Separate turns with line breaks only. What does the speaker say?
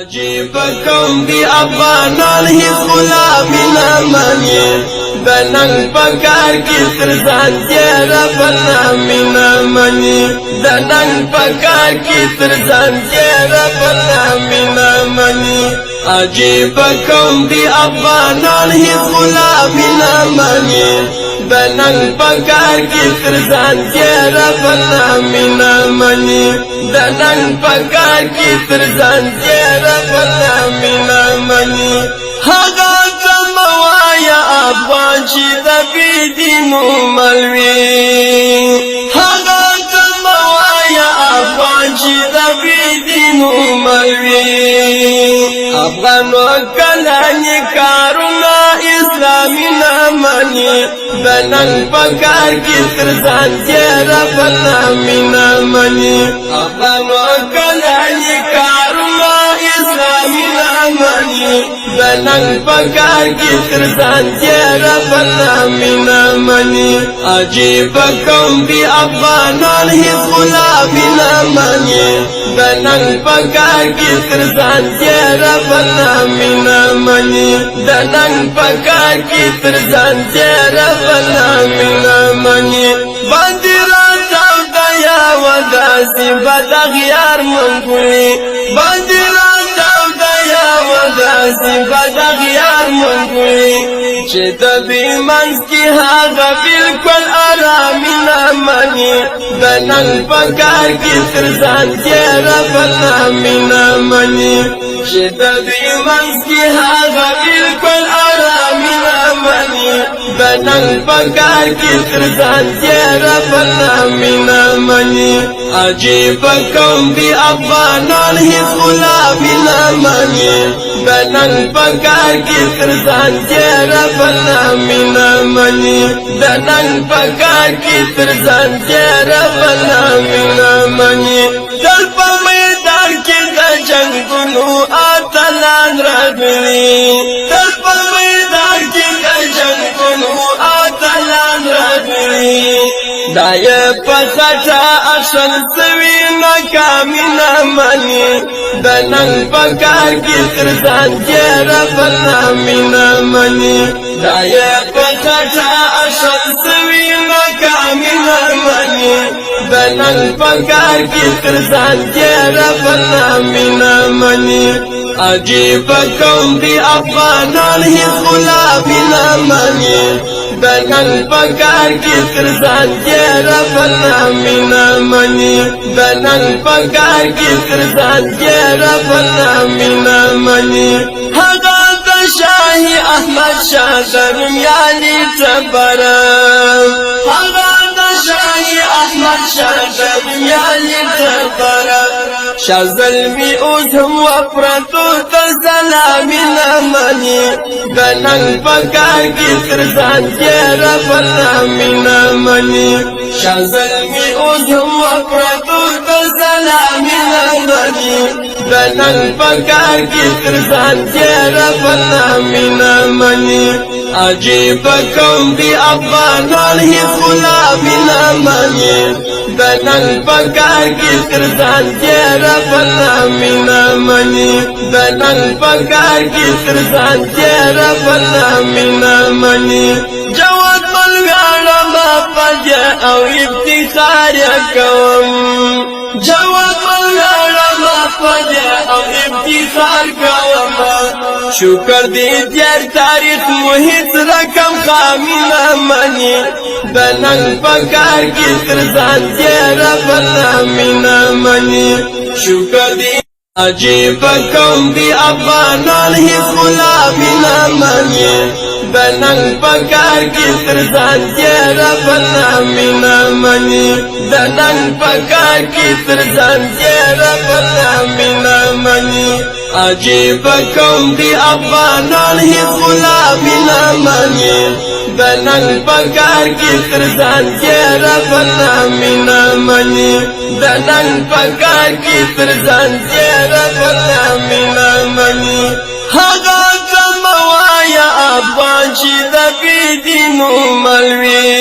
عجیب کوم دی افغانان هیڅ غلامی نه مني د ننګ په کار کې تر ځان تېره بدنامي نه مني د ننګ په کار کې تر ځان تېره بدنامي نه مني عجیب کوم دی افغانان هیڅ غلامی نه مني د ننګ په کار کې تر ځان تېره بدنامي نه مني د ننګ په کار کې تر ځان تېره بدنامي نه مني هغه ته مه وایه افغان چې د بېدینو ملوي هغه ته مه وایه افغان چې د بېدینو ملوي افغانو کلانې کارونه اسلامي نه مني د ننګ په کار کې تر ځان تېره بدنامي نه مني افغانو کلانې کارونه اسلامي نه مني د ننګ په کار کې تر ځان تېره بدنامي نه مني عجیب کوم دی افغانان هیڅ غلامي نه مني د ننګ په کار کې تر ځان تېره بدنامي نه مني د ننګ په کار کې تر ځان تېره بدنامي نه مني باندې راتاو د یوه داسې بد اغیار منګولي باندې راتاو د یوه داسې بد اغیار منګولي چې د دوی منځ کې هغه بلکل ارامي نه مني د ننګ په کار کې تر ځان تېره بدنامي نه مني چې د دوی منځ کې هغه بلکل ارامي نه مني د ننګ په کار کې تر ځان تېره بدنامي نه مني عجیب کوم دی افغانان هیڅ غلامي نه مني د ننګ په کار کې تر ځان تېره بدنامي نه مني د ننګ په کار کې تر ځان تېره بدنامي نه مني تل په میدان کې د جنګونو اتلان راغلي تل په میدان کې د جنګونو اتلان راغلي دا یې په خټه اخښل سوي ناکامي نه مني د ننګ په کار کې تر ځان تېره بدنامي نه مني دا یې په خټه اخښل سوي ناکامي نه مني د ننګ په کار کې تر ځان تېره بدنامي نه مني عجیب کوم دی افغانان هیڅ غلامي نه مني د ننګ په کار کې تر ځان تېره بدنامي نه مني د ننګ په کار کې تر ځان تېره بدنامي نه مني هغه د شاهي احمد شاه درمیاني ټبره هغه د شاهي احمد شاه درمیاني ټبره شاه زلمي اوس هم وپرتو ته سلامي نه مني د ننګ په کار کې تر ځان تېره بدنامي نه مني شاه زلمي اوس هم وپرتو ته سلامي نه مني د ننګ په کار کې تر ځان تېره بدنامي نه مني عجیب کوم دی افغانان هیڅ غلامي نه مني د ننګ په کار کې تر ځان تېره بدنامي نه مني د ننګ په کار کې تر ځان تېره بدنامي نه مني جواد ملګاړه ما پدې او افتخار کوم جواد ملګاړه ما پدې او افتخار کوم شکر دې تیر تاریخ مو هیڅ رقم خامي نه مني د ننګ په کار کې تر ځان تېره بدنامي نه مني شکر دې عجیب کوم دی افغانان هیڅ غلامي نه مني د ننګ په کار کې تر ځان تېره بدنامي نه مني د ننګ په کار کې تر ځان تېره بدنامي نه مني عجیب کوم دی افغانان هیڅ غلامي نه مني د ننګ په کار کې تر ځان تېره بدنامي نه مني د ننګ په کار کې تر ځان تېره بدنامي نه مني هغه ته مه وایه افغان چې د بېدینو ملوي